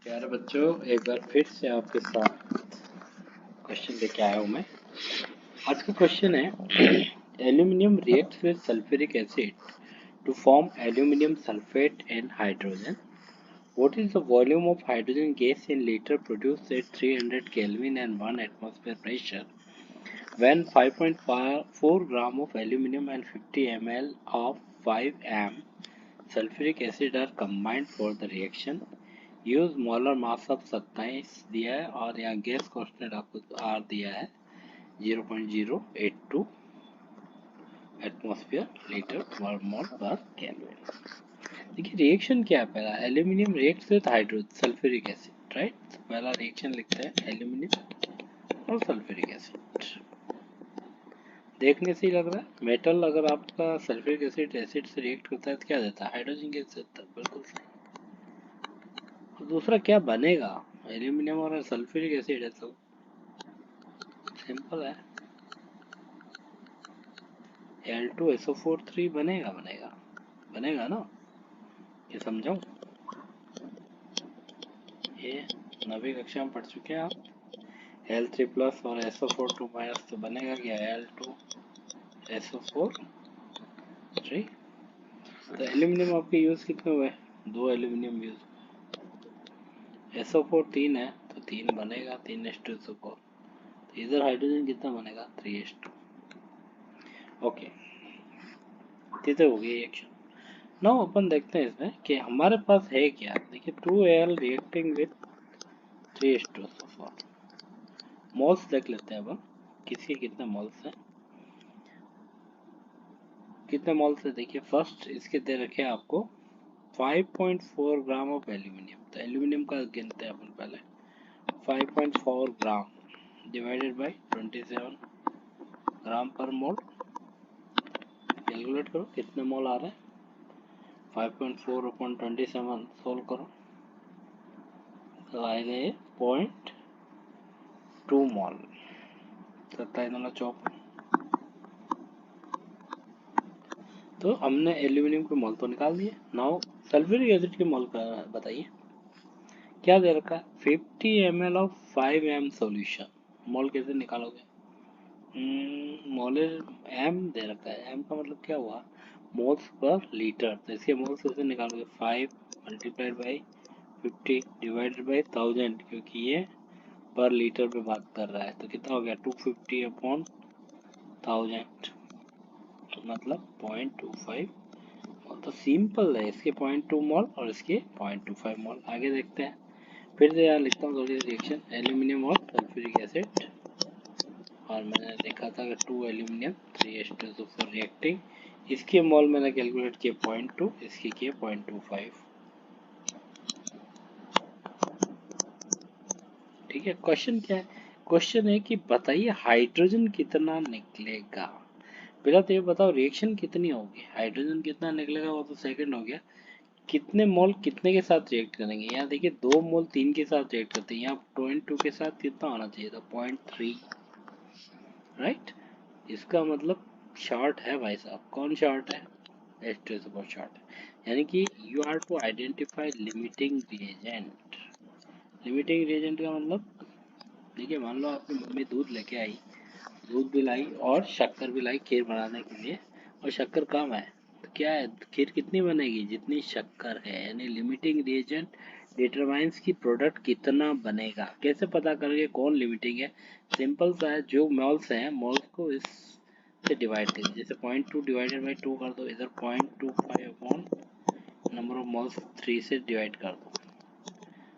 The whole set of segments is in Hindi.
प्यारे बच्चों, एक बार फिर से आपके साथ क्वेश्चन लेके आया हूँ मैं। आज का क्वेश्चन है aluminium reacts with sulphuric acid to form aluminium sulphate and hydrogen. What is the volume of hydrogen gas in liter produced at 300 Kelvin and 1 atmosphere pressure when 5.4 gram of aluminum and 50 ml of 5 m sulfuric acid are combined for the reaction? Use molar mass of 27 दिया है और यहाँ गैस कांस्टेंट आपको आर दिया है 0.082 एटमॉस्फेयर लीटर पर मोल पर केल्विन। देखिए रिएक्शन क्या है, पहला aluminium reacts with hydrogen sulphuric acid, right. पहला रिएक्शन लिखते हैं एल्यूमिनियम और सल्फ्यूरिक एसिड। देखने से ही लग रहा है मेटल अगर आपका सल्फ्यूरिक एसिड से रिएक्ट करता है तो क्या देता है, हाइड्रोजन गैस देता है, बिल्कुल सही। दूसरा क्या बनेगा, एल्यूमिनियम और सल्फ्यूरिक एसिड है तो सिंपल है, Al2SO4 बनेगा ना। ये समझाऊं, ये 9वीं कक्षा में पढ़ चुके हैं आप। Al3 प्लस और SO4 माइनस तो बनेगा क्या, Al2SO4 3। तो एल्यूमिनियम आपके यूज कितने हुए, 2 एल्यूमिनियम यूज, SO4 3 है तो 3 बनेगा, 3:SO4। तो इधर हाइड्रोजन कितना बनेगा, 3:2। ओके, तीसरे हो गई रिएक्शन। नाउ अपन देखते हैं इसमें कि हमारे पास है क्या। देखिए 2Al रिएक्टिंग विद 3:4। मोल्स देख लेते हैं अपन, किसके कितने मोल्स हैं, कितने मोल्स है। देखिए फर्स्ट इसके दे रखे हैं आपको 5.4 ग्राम ऑफ एल्यूमिनियम। तो एल्यूमिनियम का गिनते हैं अपन पहले, 5.4 ग्राम डिवाइडेड बाय 27 ग्राम पर मोल। कैलकुलेट करो कितने मोल आ रहे हैं, 5.4 अपॉन 27 सोल्व करो तो आएगा ये 0.2 मोल, 27×4। तो हमने एल्यूमिनियम के मोल तो निकाल दिए। नाउ सल्फ्यूरिक एसिड के मोल का बताइए, क्या दे रखा है, 50 ml ऑफ 5m सॉल्यूशन। मोल कैसे निकालोगे, मोलर m दे रखा है, m का मतलब क्या हुआ, मोल्स पर लीटर। तो इसके मोल्स कैसे निकालोगे, 5 मल्टीप्लाइड बाई 50 डिवाइडेड बाई 1000, क्योंकि ये पर लीटर पे बात कर रहा है। तो कितना हो गया, 250 अपॉन 1000, मतलब 0.25 मोल। तो सिंपल है, इसके 0.2 मोल और इसके 0.25 मोल। आगे देखते हैं, फिर से यहाँ लिखता हूँ थोड़ी रिएक्शन, एल्यूमिनियम और सल्फ्यूरिक एसिड। और मैंने देखा था कि 2 एल्यूमिनियम 3:4 रिएक्टिंग, इसके मोल मैंने कैलकुलेट किए 0.2, इसके किए 0.25। ठीक है, क्वेश्चन क्या है, क्वेश्चन है कि बताइए हाइड्रोजन कितना निकलेगा। पहला तो ये बताओ रिएक्शन कितनी होगी, हाइड्रोजन कितना निकलेगा वो तो सेकंड हो गया, कितने मोल कितने के साथ रिएक्ट करेंगे। यहाँ देखिए 2 मोल 3 के साथ रिएक्ट करते हैं, यहाँ 0.2 के साथ कितना होना चाहिए था, 0.3, राइट। इसका मतलब शॉर्ट है भाई साहब, कौन शॉर्ट है, H2 से बहुत शॉर्ट है। यानी कि you are to identify limiting reagent. Limiting reagent का मतलब, देखिए मान लो आपकी मम्मी दूध लेके आई, दूध भी लाई और शक्कर भी लाई खीर बनाने के लिए, और शक्कर कम है तो क्या है, खीर कितनी बनेगी, जितनी शक्कर है। यानी लिमिटिंग रिएजेंट डिटरमाइंस की प्रोडक्ट कितना बनेगा। कैसे पता करेंगे कौन लिमिटिंग है, सिंपल सा है, जो मोल्स हैं मोल्स को इस से डिवाइड कीजिए, जैसे 0.2 डिवाइडेड बाई 2 कर दो, इधर 0.25 अपॉन नंबर ऑफ मोल्स 3 से डिवाइड कर दो,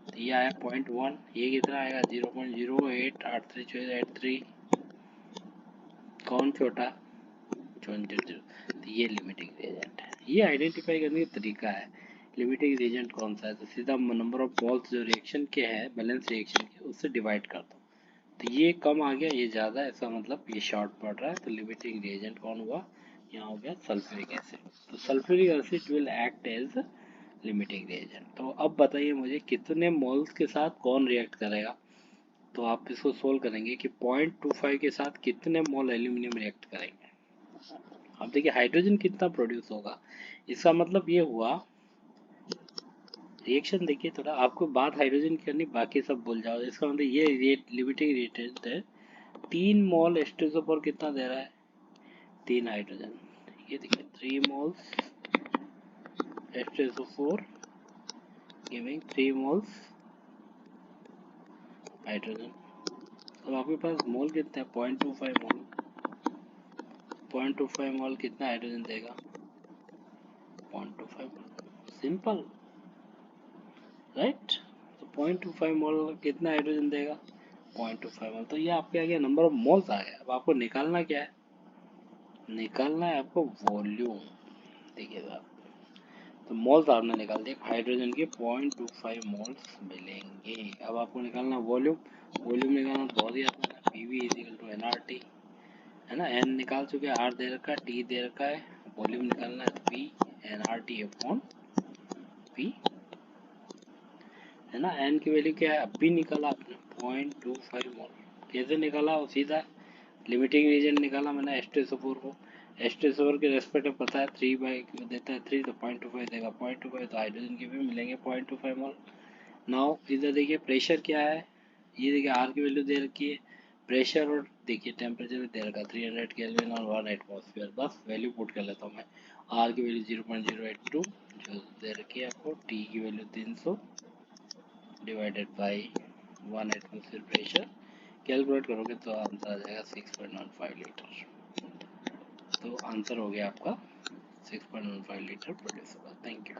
तो ये आया 0.1। ये कितना आएगा, 0.088383। कौन छोटा, 0.00। तो ये लिमिटिंग रिएजेंट है, ये आइडेंटिफाई करने का तरीका है लिमिटिंग रिएजेंट कौन सा है। तो सीधा नंबर ऑफ मोल्स जो रिएक्शन के हैं बैलेंस रिएक्शन के, उससे डिवाइड कर दो। तो ये कम आ गया, ये ज़्यादा, ऐसा मतलब ये शॉर्ट पड़ रहा है। तो लिमिटिंग रिएजेंट कौन हुआ, यहाँ हो गया सल्फ्यूरिक एसिड। तो sulphuric acid will act as limiting reagent. तो अब बताइए मुझे कितने मोल्स के साथ कौन रिएक्ट करेगा। तो आप इसको सोल्व करेंगे कि 0.25 के साथ कितने मोल एल्यूमिनियम रिएक्ट करेंगे। अब देखिए हाइड्रोजन कितना प्रोड्यूस होगा, इसका मतलब ये हुआ, रिएक्शन देखिए थोड़ा, आपको बात हाइड्रोजन की करनी, बाकी सब भूल जाओ। इसका मतलब ये रेट लिमिटिंग रेटेड है। 3 मोल H2SO4 कितना दे रहा है? 3 हाइड्रोजन। ये देखिए 3 moles H2SO4 giving 3 moles hydrogen. अब आपके पास मोल कितना है? 0.25 मोल। 0.25 मोल कितना हाइड्रोजन देगा? 0.25 मोल, सिंपल राइट। तो 0.25 मोल कितना हाइड्रोजन देगा? 0.25 मोल। तो ये आपके आ गया नंबर ऑफ मोल्स आ गया। अब आपको निकालना क्या है? निकालना है आपको वॉल्यूम। देखिए साहब, तो मोल्स आपने निकाल दिए, हाइड्रोजन के 0.25 मोल्स मिलेंगे। अब आपको निकालना वॉल्यूम। वॉल्यूम निकालना तो बहुत ही आसान है, पीवी इजिकल टू एनआरटी, है ना। एन निकाल चुके हैं, आर दे रखा है, टी दे रखा है, वॉल्यूम निकालना है पी एनआरटी अपॉन पी, है ना। एन की वैल्यू क्या है? अभी निकाला आपने 0.25 मोल। कैसे निकाला? वो सीधा लिमिटिंग रीजन निकाला मैंने H2SO4 को। H2SO4 के रेस्पेक्ट में पता है 3 बाई देता है 3, तो 0.25 देगा। 0.25 तो हाइड्रोजन के भी मिलेंगे 0.25 मोल। नाउ इधर देखिए प्रेशर क्या है, ये देखिए आर की वैल्यू दे रखी है, प्रेशर और देखिए टेम्परेचर भी दे रखा है 300 केल्विन और 1 एटमॉस्फेयर। बस वैल्यू पुट कर लेता हूँ मैं। आर की वैल्यू 0.082 जो दे रखी है आपको, टी की value 300 divided by 1 atmosphere pressure. Calculate करोगे तो आंसर आ जाएगा 6.15 लीटर। तो आंसर हो गया आपका 6.15 लीटर प्रोड्यूस होगा। Thank you.